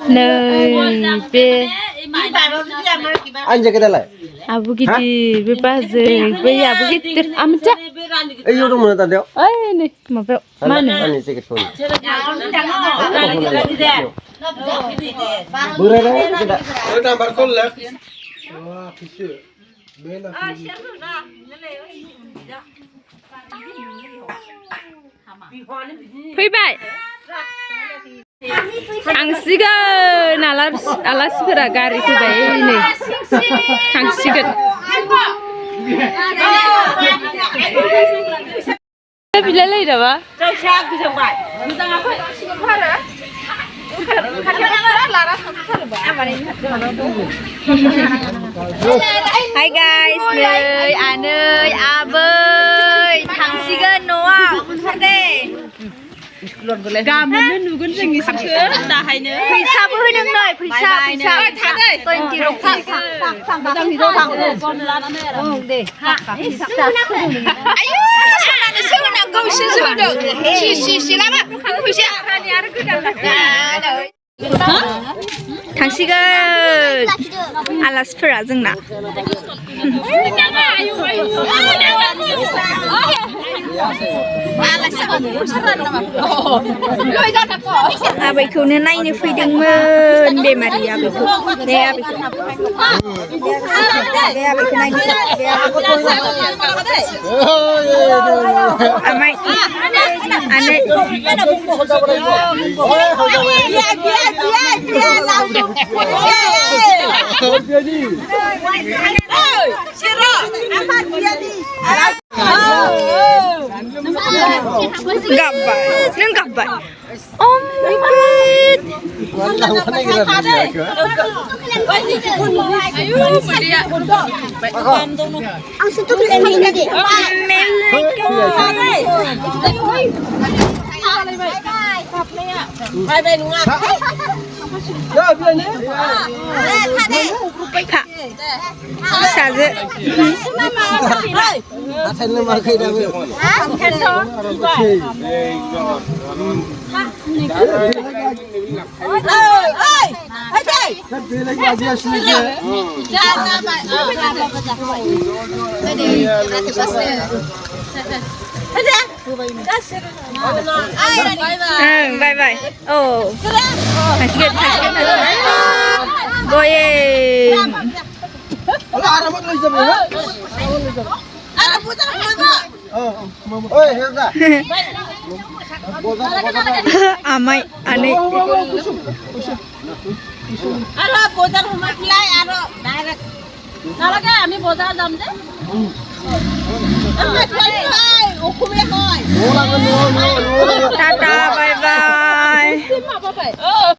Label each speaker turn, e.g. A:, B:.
A: Nơi bê
B: anh chơi cái đây lại
A: abu gidi bê ba giờ bê abu gidi am chắc
B: ấy yêu đâu mà tao đeo
A: ấy này mà vậy mà này
B: anh chơi cái phone bữa nay đấy cái đấy
C: Oi number call left. Fish. Bela.
A: Phi bay ang siga alas pera gari phi bay ini ang siga bila lagi dah ba
D: Trâu sang cứ trồng bài. Cứ sang apa?
A: Hi guys, nơi anh ơi, à bơi, thằng Sigan Noah, đây.
D: Gam nó nugun sang ngisi chưa? Ta hay nữa.
A: Pizza bơi nâng nơi, pizza.
D: Thằng đây.
A: Tôi chỉ rục thằng.
D: Thằng thì đâu thằng. Con là nó này.
A: Oh, đây.
D: Ayo, sana ada siapa nak kau siapa dong? Si lama. Kamu bisa.
A: thằng Sigan, alas pera जोंना. Abayखौनो नायनो फैदोंमोन बेमारि आबैखौ दे आबैखौ नायनो आमाय आनै Gabay, nang gabay. Oh my god.
E: Ang suntok lang nila di.
D: Hai bên đúng không?
B: đó bên đấy
A: Sao vậy?
B: đã thành lên mà khi đang Hãy subscribe cho kênh Ghiền Mì Gõ để không bỏ
A: Bye bye. Oh. Masih Going. Amai aneh.
D: Aro bozar humat lai aro direct. Nalaga ami bozar jam je. Amma chali hai, okume hoy.
A: Tata bye bye.